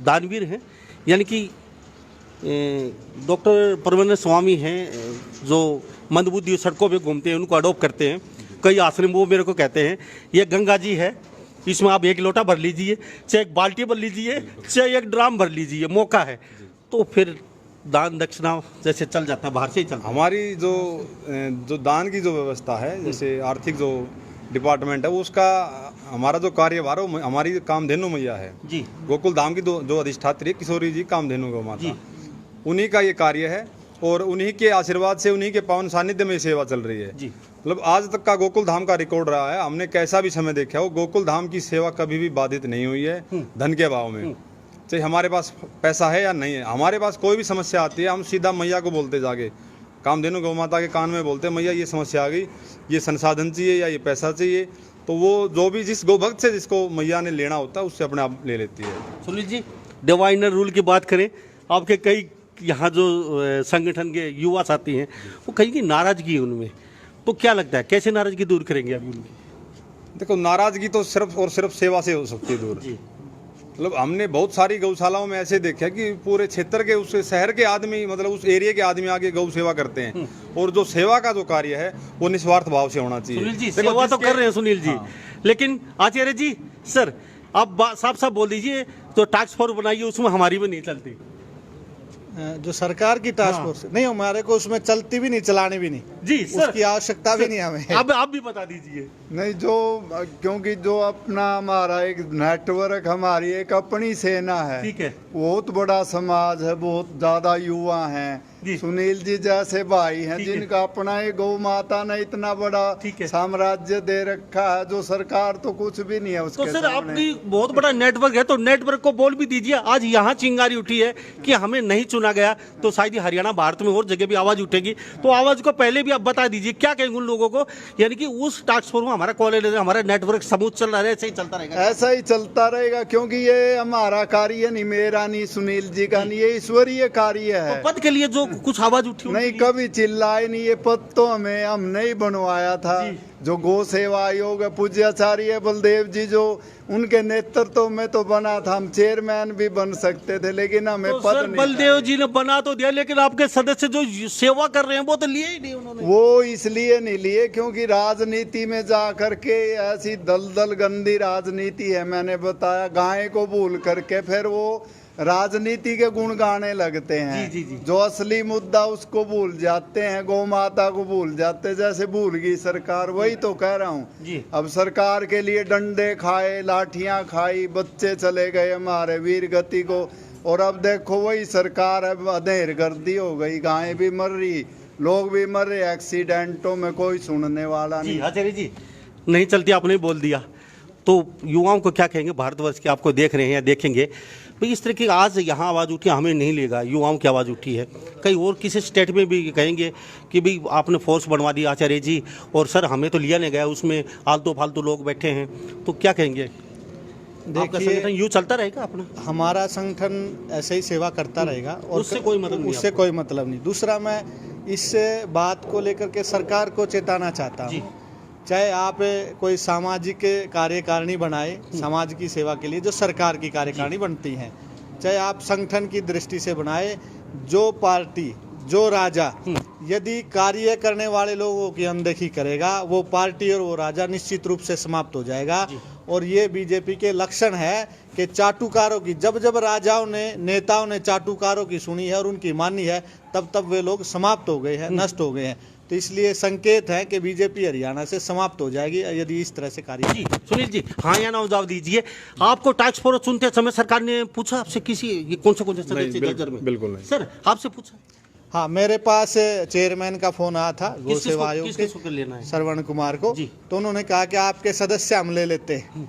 दानवीर हैं, यानी कि डॉक्टर परमानंद स्वामी हैं जो मंदबुद्धि सड़कों पे घूमते हैं, उनको अडॉप्ट करते हैं कई आश्रम। वो मेरे को कहते हैं ये गंगा जी है, इसमें आप एक लोटा भर लीजिए, चाहे एक बाल्टी भर लीजिए, चाहे एक ड्राम भर लीजिए, मौका है तो फिर दान दक्षिणा जैसे चल जाता है, बाहर से ही चलता है। हमारी जो दान की जो व्यवस्था है, जैसे आर्थिक जो डिपार्टमेंट है, वो उसका हमारा जो कार्यभार है हमारी कामधेनु मैया है जी। गोकुल धाम की जो अधिष्ठात्री है किशोरी जी कामधेनु गौ माता, उन्हीं का ये कार्य है। और उन्हीं के आशीर्वाद से, उन्हीं के पावन सानिध्य में सेवा चल रही है जी। मतलब आज तक का गोकुल धाम का रिकॉर्ड रहा है। हमने कैसा भी समय देखा हो, गोकुल धाम की सेवा कभी भी बाधित नहीं हुई है धन के अभाव में। चाहे हमारे पास पैसा है या नहीं है, हमारे पास कोई भी समस्या आती है, हम सीधा मैया को बोलते जाके, कामधेनु गौ माता के कान में बोलते, मैया ये समस्या आ गई, ये संसाधन चाहिए या ये पैसा चाहिए, तो वो जो भी जिस गोभक्त से जिसको मैया ने लेना होता है उससे अपने आप ले लेती है। सुनील जी, डिवाइनर रूल की बात करें, आपके कई यहाँ जो संगठन के युवा साथी हैं वो कहीं की नाराजगी है उनमें, तो क्या लगता है कैसे नाराजगी दूर करेंगे अभी उनकी? देखो, नाराजगी तो सिर्फ और सिर्फ सेवा से हो सकती है दूर। जी। मतलब हमने बहुत सारी गौशालाओं में ऐसे देखा कि पूरे क्षेत्र के, उस शहर के आदमी, मतलब उस एरिया के आदमी आके गौ सेवा करते हैं, और जो सेवा का जो कार्य है वो निस्वार्थ भाव से होना चाहिए। सुनील जी, देखो, सेवा तो कर रहे हैं सुनील जी, हाँ। लेकिन आचार्य जी सर आप साफ साफ बोल दीजिए, तो टास्क फोर्स बनाइए, उसमें हमारी भी नहीं चलती। जो सरकार की टास्क फोर्स नहीं, हमारे को उसमें चलती भी नहीं, चलानी भी नहीं जी सर, उसकी आवश्यकता भी नहीं हमें। अब आप भी बता दीजिए। नहीं, जो क्योंकि जो अपना हमारा एक नेटवर्क, हमारी एक अपनी सेना है, ठीक है। बहुत बड़ा समाज है, बहुत ज्यादा युवा हैं, जी। सुनील जी जैसे भाई हैं ठीक है। जिनका अपना एक गौ माता ने इतना बड़ा ठीक है। साम्राज्य दे रखा है, जो सरकार तो कुछ भी नहीं है उसके तो सर सामने। आपकी बहुत बड़ा नेटवर्क है, तो नेटवर्क को बोल भी दीजिए। आज यहाँ चिंगारी उठी है कि हमें नहीं चुना गया, तो शायद ही हरियाणा भारत में और जगह भी आवाज उठेगी, तो आवाज को पहले भी आप बता दीजिए क्या कहेंगे उन लोगों को, यानी कि उस टास्क फोर्स में हमारा कॉलेज, हमारा नेटवर्क समूह चल रहा है, ऐसे ही चलता रहेगा। ऐसा ही चलता रहेगा, क्योंकि ये हमारा कार्य नहीं, मेरा नहीं, सुनील जी का नहीं, ये ईश्वरीय कार्य है। पद के लिए जो कुछ आवाज उठी नहीं, कभी चिल्लाए नहीं, ये पद तो हमने ही बनवाया था। जो गौ सेवा आयोग है, पूज्याचार्य बलदेव जी जो उनके नेतृत्व में तो बना था, हम चेयरमैन भी बन सकते थे, लेकिन हमें तो पद सर नहीं बलदेव जी ने बना तो दिया, लेकिन आपके सदस्य जो सेवा कर रहे हैं वो तो लिए ही नहीं उन्होंने। वो इसलिए नहीं लिए क्योंकि राजनीति में जा करके ऐसी दलदल गंदी राजनीति है, मैंने बताया, गाय को भूल करके फिर वो राजनीति के गुण गाने लगते हैं। जी, जी, जी। जो असली मुद्दा उसको भूल जाते हैं, गौ माता को भूल जाते, जैसे भूल गई सरकार। वही तो कह रहा जी। हूँ, अब सरकार के लिए डंडे खाए, लाठियां खाई, बच्चे चले गए हमारे वीर गति को, और अब देखो वही सरकार अब अधेर गर्दी हो गई, गायें भी मर रही, लोग भी मर रहे एक्सीडेंटों में, कोई सुनने वाला जी नहीं। आचार्य जी, नहीं चलती, आपने बोल दिया, तो युवाओं को क्या कहेंगे, भारतवर्ष के आपको देख रहे हैं या देखेंगे भाई, इस तरह की आज यहाँ आवाज़ उठी, हमें नहीं लेगा, युवाओं की आवाज़ उठी है, कहीं और किसी स्टेट में भी कहेंगे कि भाई आपने फोर्स बनवा दिया आचार्य जी, और सर हमें तो लिया नहीं गया, उसमें आलतू फालतू लोग बैठे हैं, तो क्या कहेंगे? आपका संगठन यूँ चलता रहेगा अपना? हमारा संगठन ऐसे ही सेवा करता रहेगा, और उससे कोई मतलब नहीं उससे आपको? कोई मतलब नहीं। दूसरा, मैं इस बात को लेकर के सरकार को चेताना चाहता जी। हूँ, चाहे आप कोई सामाजिक कार्यकारिणी बनाए समाज की सेवा के लिए, जो सरकार की कार्यकारिणी बनती हैं, चाहे आप संगठन की दृष्टि से बनाए, जो पार्टी, जो राजा यदि कार्य करने वाले लोगों की अनदेखी करेगा, वो पार्टी और वो राजा निश्चित रूप से समाप्त हो जाएगा। और ये बीजेपी के लक्षण है कि चाटुकारों की, जब जब राजाओं ने, नेताओं ने चाटुकारों की सुनी है और उनकी मानी है, तब तब वे लोग समाप्त हो गए हैं, नष्ट हो गए हैं। तो इसलिए संकेत है कि बीजेपी हरियाणा से समाप्त हो जाएगी यदि इस तरह से कार्य। जी सुनील जी, हाँ या ना जवाब दीजिए। आपको टास्क फोर्स चुनते समय सरकार ने पूछा आपसे किसी, ये कौन से सदस्य जर्जर में? बिल्कुल नहीं सर आपसे पूछा? हाँ, मेरे पास चेयरमैन का फोन आया था गौ सेवा आयोग के, किसको लेना है? श्रवण कुमार को। जी। तो उन्होंने कहा कि आपके सदस्य हम ले लेते हैं,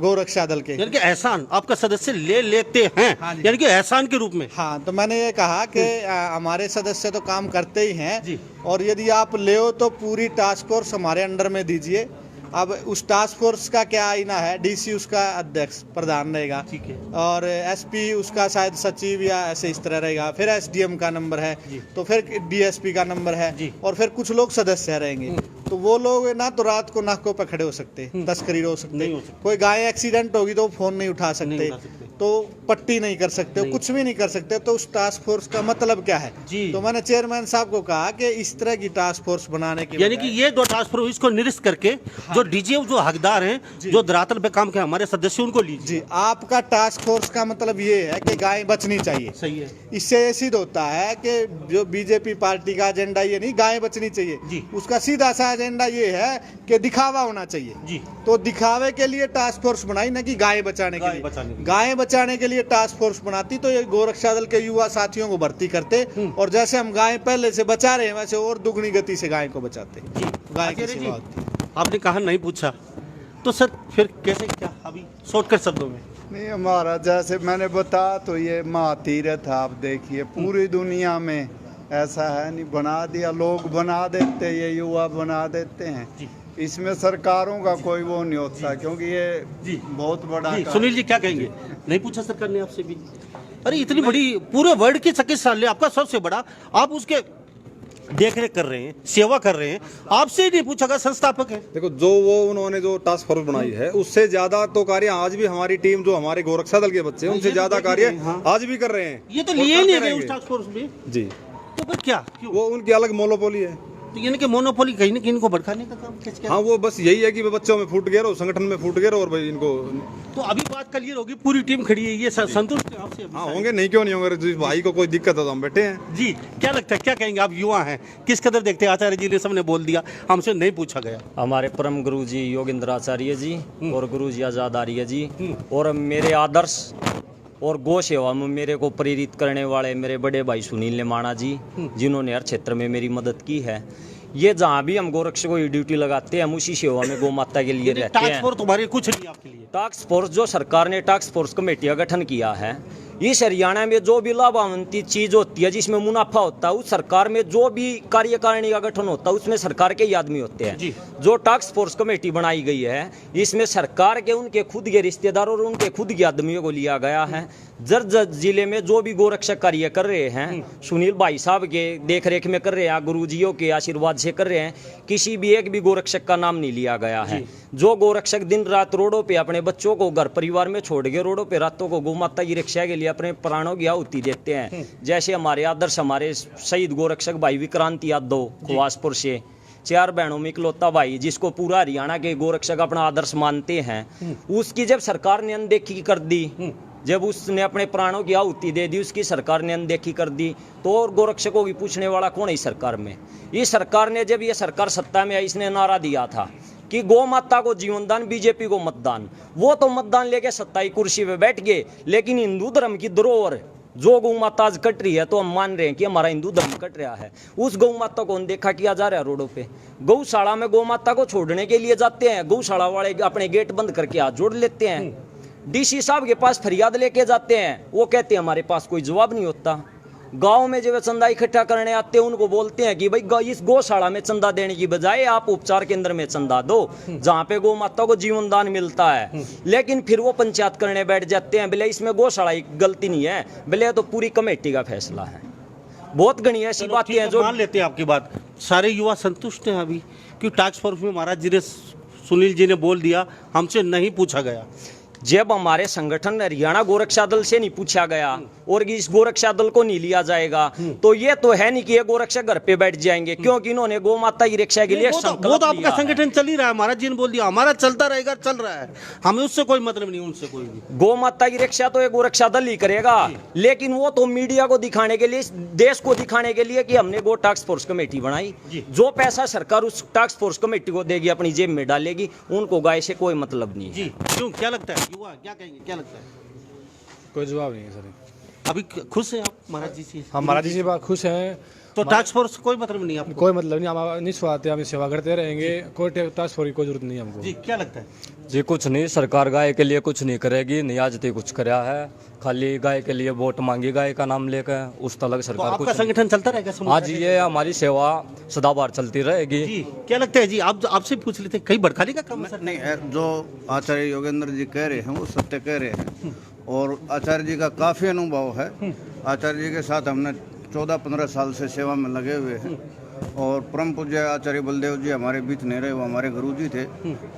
गौ रक्षा दल के। यानी कि एहसान आपका सदस्य ले लेते हैं, हाँ जी। यानी कि एहसान के रूप में। हाँ, तो मैंने ये कहा कि हमारे सदस्य तो काम करते ही हैं, जी। और यदि आप ले तो पूरी टास्क फोर्स हमारे अंडर में दीजिए। अब उस टास्क फोर्स का क्या आईना है, डीसी उसका अध्यक्ष प्रधान रहेगा, ठीक है। और एसपी उसका शायद सचिव या ऐसे इस तरह रहेगा, फिर एसडीएम का नंबर है, तो फिर डीएसपी का नंबर है, जी। और फिर कुछ लोग सदस्य रहेंगे। तो वो लोग ना तो रात को नाकों पर खड़े हो सकते, तस्करी हो सकते, नहीं हो सकते। कोई गाय एक्सीडेंट होगी तो वो फोन नहीं उठा सकते, नहीं उठा सकते। तो पट्टी नहीं कर सकते, नहीं। कुछ भी नहीं कर सकते। तो उस टास्क फोर्स का मतलब क्या है? जी। तो मैंने चेयरमैन साहब को कहा कि इस तरह की टास्क फोर्स बनाने के यानी कि ये दो टास्क फोर्स इसको निरस्त करके जो डीजे जो हकदार हैं, जो धरातल पे काम के हमारे सदस्य, उनको लीजिए। जी, आपका टास्क फोर्स का मतलब ये है कि गाय बचनी चाहिए। सही है। इससे ये सिद्ध होता है कि जो बीजेपी पार्टी का एजेंडा ये नहीं, गाय बचनी चाहिए, जी। उसका सीधा सा एजेंडा ये है कि दिखावा होना चाहिए। जी। तो दिखावे के लिए टास्क फोर्स बनाई, ना कि गाय बचाने के गाय लिए। बचाने के लिए। गाय बचाने के लिए टास्क फोर्स बनाती तो ये गोरक्षा दल के युवा साथियों को भर्ती करते, और जैसे हम गाय पहले से बचा रहे हैं वैसे और दुगनी गति से गाय को बचाते। गाय की आचार्य जी, सेवा होती। आपने कहा नहीं पूछा, तो सर फिर कैसे, क्या अभी शॉर्टकट शब्दों में? नहीं, हमारा जैसे मैंने बताया तो ये महातीरथ आप देखिए पूरी दुनिया में ऐसा है नहीं, बना दिया, लोग बना देते, ये युवा बना देते हैं। इसमें सरकारों का कोई वो नहीं होता, क्योंकि ये बहुत बड़ा जी, सुनील जी क्या कहेंगे? नहीं पूछा सरकार ने आपसे भी? अरे इतनी बड़ी पूरे वर्ल्ड की चिकित्सालय आपका सबसे बड़ा, आप उसके देख रेख कर रहे हैं, सेवा कर रहे हैं, आपसे ही नहीं पूछा गया, संस्थापक है। देखो जो वो उन्होंने जो टास्क फोर्स बनाई है उससे ज्यादा तो कार्य आज भी हमारी टीम जो हमारे गोरक्षा दल के बच्चे हैं उनसे ज्यादा कार्य आज भी कर रहे हैं। ये तो और लिए करते नहीं गए रहेंगे। उस टास्क फोर्स में, जी, तो फिर क्या, क्यों? वो उनकी अलग मोनोपोली है। तो यानी कि मोनोपोली कहीं ना कहीं इनको भड़काने का काम किसका? हाँ, वो बस यही है कि वे बच्चों में फूट गए रहो, संगठन में फूट गए रहो, और भाई इनको। तो अभी बात क्लियर होगी, पूरी टीम खड़ी है, ये संतुष्ट है आपसे? हाँ होंगे, नहीं क्यों नहीं होंगे, जिस भाई को कोई दिक्कत है तो हम बैठे हैं। जी, क्या लगता है, क्या कहेंगे? आप युवा हैं, किस कदर देखते हैं? आचार्य जी ने सबने बोल दिया, हमसे नहीं पूछा गया। हमारे परम गुरु जी योगेंद्र आचार्य जी और गुरु जी आजाद आर्य जी और मेरे आदर्श और गौ सेवा में मेरे को प्रेरित करने वाले मेरे बड़े भाई सुनील नेमाणा जी, जिन्होंने हर क्षेत्र में मेरी मदद की है। ये जहाँ भी हम गोरक्षकों की ड्यूटी लगाते हैं हम उसी सेवा में गौ माता के लिए रहते टास्क हैं। फोर्स तुम्हारे कुछ नहीं आपके लिए? टास्क फोर्स जो सरकार ने टास्क फोर्स कमेटी का गठन किया है, इस हरियाणा में जो भी लाभान्वित चीज होती है जिसमें मुनाफा होता है, उस सरकार में जो भी कार्यकारिणी का गठन होता है उसमें सरकार के ही आदमी होते हैं। जो टास्क फोर्स कमेटी बनाई गई है इसमें सरकार के उनके खुद के रिश्तेदारों और उनके खुद के आदमियों को लिया गया है। जर्जर जिले में जो भी गोरक्षक कार्य कर रहे हैं सुनील भाई साहब के देख रेख में कर रहे हैं, गुरुजियों के आशीर्वाद से कर रहे हैं, किसी भी एक भी गोरक्षक का नाम नहीं लिया गया है। जो गोरक्षक दिन रात रोडों पे अपने बच्चों को घर परिवार में छोड़ के रोडों पे रातों को गौ माता की रक्षा के लिए अपने प्राणों की आहुति देते हैं, जैसे हमारे आदर्श हमारे शहीद गोरक्षक भाई विक्रांत यादव खुवासपुर से, 4 बहनों में इकलौता भाई जिसको पूरा हरियाणा के गोरक्षक अपना आदर्श मानते हैं, उसकी जब सरकार ने अनदेखी कर दी, जब उसने अपने प्राणों की आहुति दे दी, उसकी सरकार ने अनदेखी कर दी, तो और गोरक्षकों की पूछने वाला कौन है इस सरकार में? इस सरकार ने, जब ये सरकार सत्ता में आई, इसने नारा दिया था कि गौ माता को जीवनदान, बीजेपी को मतदान। वो तो मतदान लेके सत्ताई कुर्सी पे बैठ गए, लेकिन हिंदू धर्म की धरोहर जो गौ माता आज कट रही है तो हम मान रहे हैं कि हमारा हिंदू धर्म कट रहा है। उस गौ माता को देखा किया जा रहा है रोडों पे। गौशाला में गौ माता को छोड़ने के लिए जाते हैं, गौशाला वाले अपने गेट बंद करके हाथ जोड़ लेते हैं। डीसी साहब के पास फरियाद लेके जाते हैं, वो कहते हैं हमारे पास कोई जवाब नहीं होता। गांव में जब चंदा इकट्ठा करने आते हैं उनको बोलते हैं कि भाई इस गौशाला में चंदा देने की बजाय आप उपचार केंद्र में चंदा दो जहाँ पे गौ माता को जीवन दान मिलता है। लेकिन फिर वो पंचायत करने बैठ जाते हैं, बोले इसमें गौशाला की गलती नहीं है, बोले तो पूरी कमेटी का फैसला है। बहुत घनी ऐसी बातें हैं जो मान लेते हैं आपकी बात। सारे युवा संतुष्ट हैं अभी कि टास्क फोर्स में महाराज जी ने, सुनील जी ने बोल दिया, हमसे नहीं पूछा गया। जब हमारे संगठन हरियाणा गोरक्षा दल से नहीं पूछा गया और इस गोरक्षा दल को नहीं लिया जाएगा तो ये तो है नहीं कि ये गोरक्षक घर पे बैठ जाएंगे, क्योंकि इन्होंने गौ माता की रक्षा के लिए वो तो संकल्प आपका लिया है। संगठन चल ही रहा है, महाराज जी ने बोल दिया हमारा चलता रहेगा, चल रहा है, हमें उससे कोई मतलब नहीं, उनसे कोई भी। गौ माता की रक्षा तो ये गोरक्षा दल ही करेगा, लेकिन वो तो मीडिया को दिखाने के लिए, देश को दिखाने के लिए कि हमने गो टास्क फोर्स कमेटी बनाई। जो पैसा सरकार उस टास्क फोर्स कमेटी को देगी, अपनी जेब में डालेगी, उनको गाय से कोई मतलब नहीं है। जी क्यों, क्या लगता है युवा क्या कहेंगे, क्या लगता है? कोई जवाब नहीं है सर। अभी खुश हैं आप महाराज जी से? हम महाराज जी से बात खुश हैं, तो टास्क फोर्स कोई मतलब नहीं आपको? कोई मतलब नहीं, हम निस्वार्थ है, हम सेवा करते रहेंगे, कोई टास्क फोर्स की कोई जरूरत नहीं है हमको। जी क्या लगता है? जी कुछ नहीं, सरकार गाय के लिए कुछ नहीं करेगी, नहीं आज तक कुछ कराया है, खाली गाय के लिए वोट मांगी गाय का नाम लेकर, उस तलक तो सरकार आपका कुछ संगठन चलता रहेगा? नहीं। हाँ जी, ये हमारी सेवा सदाबहार चलती रहेगी। जी क्या लगता है जी, आप आपसे पूछ लेते हैं, कहीं भड़काने का काम है सर? नहीं, जो आचार्य योगेंद्र जी कह रहे हैं वो सत्य कह रहे हैं, और आचार्य जी का काफ़ी अनुभव है। आचार्य जी के साथ हमने 14-15 साल से सेवा में लगे हुए हैं, और परम पूज्य आचार्य बलदेव जी हमारे बीच नहीं रहे, वो हमारे गुरु जी थे,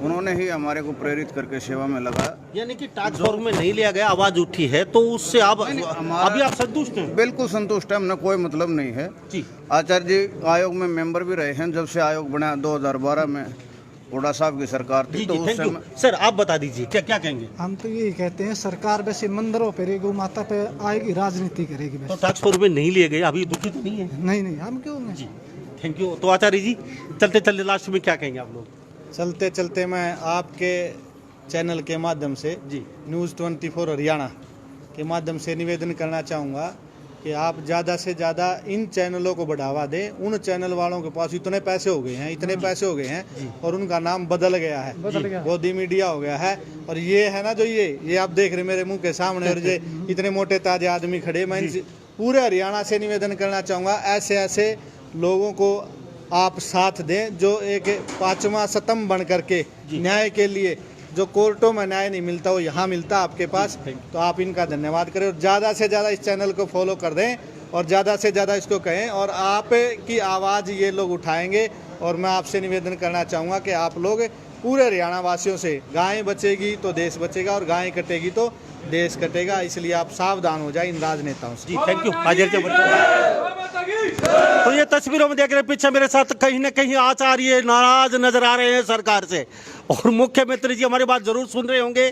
उन्होंने ही हमारे को प्रेरित करके सेवा में लगाया। यानी कि टास्क फोर्स में नहीं लिया गया, आवाज उठी है, तो उससे आप अभी आप संतुष्ट हैं? बिल्कुल संतुष्ट है, हमने कोई मतलब नहीं है। जी आचार्य जी आयोग में मेंबर भी रहे हैं, जब से आयोग बना 2012 में हुड्डा साहब की सरकार थी, तो उस थैंक यू समय सर। आप बता दीजिए क्या क्या कहेंगे? हम तो यही कहते हैं सरकार वैसे मंदिरों पे गौ माता पे आएगी, राजनीति करेगी तो बस। टास्क फोर्स में नहीं लिए गए, अभी दुखी तो नहीं है? नहीं नहीं, हम क्यों नहीं। जी थैंक यू। तो आचार्य जी चलते चलते लास्ट में क्या कहेंगे आप लोग? चलते चलते मैं आपके चैनल के माध्यम से जी न्यूज़ 24 हरियाणा के माध्यम से निवेदन करना चाहूँगा कि आप ज़्यादा से ज़्यादा इन चैनलों को बढ़ावा दें। उन चैनल वालों के पास इतने पैसे हो गए हैं, इतने पैसे हो गए हैं और उनका नाम बदल गया है, गोदी मीडिया हो गया है। और ये है ना जो ये आप देख रहे मेरे मुंह के सामने, और ये इतने मोटे ताजे आदमी खड़े, मैं इनसे पूरे हरियाणा से निवेदन करना चाहूँगा, ऐसे ऐसे लोगों को आप साथ दें जो एक पांचवा स्तंभ बन करके न्याय के लिए, जो कोर्टों में न्याय नहीं मिलता वो यहाँ मिलता आपके पास। तो आप इनका धन्यवाद करें और ज़्यादा से ज़्यादा इस चैनल को फॉलो कर दें और ज़्यादा से ज़्यादा इसको कहें, और आप की आवाज़ ये लोग उठाएंगे। और मैं आपसे निवेदन करना चाहूँगा कि आप लोग पूरे हरियाणा वासियों से, गाय बचेगी तो देश बचेगा और गाय कटेगी तो देश कटेगा, इसलिए आप सावधान हो जाए इन राजनेताओं से। जी थैंक यू। तो ये तस्वीरों में देख रहे हैं पीछे मेरे साथ कहीं ना कहीं आचार्य नाराज नजर आ रहे हैं सरकार से, और मुख्यमंत्री जी हमारी बात जरूर सुन रहे होंगे।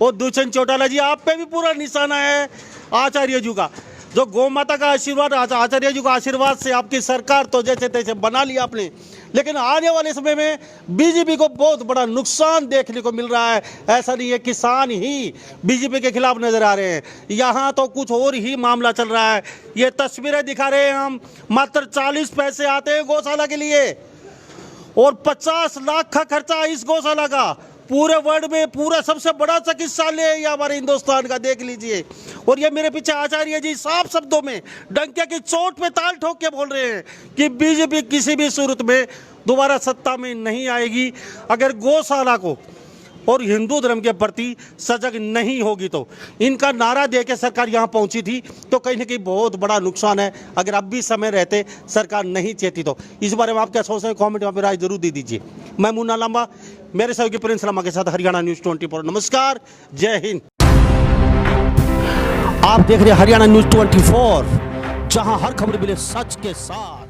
और दुष्यंत चौटाला जी, आप पे भी पूरा निशाना है आचार्य जी का, जो गौ माता का आशीर्वाद, आचार्य जी का आशीर्वाद से आपकी सरकार तो जैसे तैसे बना लिया आपने, लेकिन आने वाले समय में बीजेपी को बहुत बड़ा नुकसान देखने को मिल रहा है। ऐसा नहीं है किसान ही बीजेपी के खिलाफ नजर आ रहे हैं, यहाँ तो कुछ और ही मामला चल रहा है। ये तस्वीरें दिखा रहे हैं हम, मात्र 40 पैसे आते हैं गौशाला के लिए और 50 लाख का खर्चा इस गौशाला का। पूरे वर्ल्ड में पूरा सबसे बड़ा चिकित्सालय है ये हमारे हिंदुस्तान का, देख लीजिए। और ये मेरे पीछे आचार्य जी साफ शब्दों में डंके की चोट पे ताल ठोक के बोल रहे हैं कि बीजेपी किसी भी सूरत में दोबारा सत्ता में नहीं आएगी अगर गौशाला को और हिंदू धर्म के प्रति सजग नहीं होगी। तो इनका नारा दे के सरकार यहाँ पहुँची थी, तो कहीं ना कहीं बहुत बड़ा नुकसान है। अगर अब भी समय रहते सरकार नहीं चेती तो। इस बारे में आप क्या सोचते हैं, कॉमेंट में राय जरूर दे दीजिए। मैं मुन्ना लांबा, मेरे सहयोगी प्रिंस लांबा के साथ हरियाणा न्यूज़ 24। नमस्कार, जय हिंद। आप देख रहे हैं हरियाणा न्यूज़ 24, जहां हर खबर मिले सच के साथ।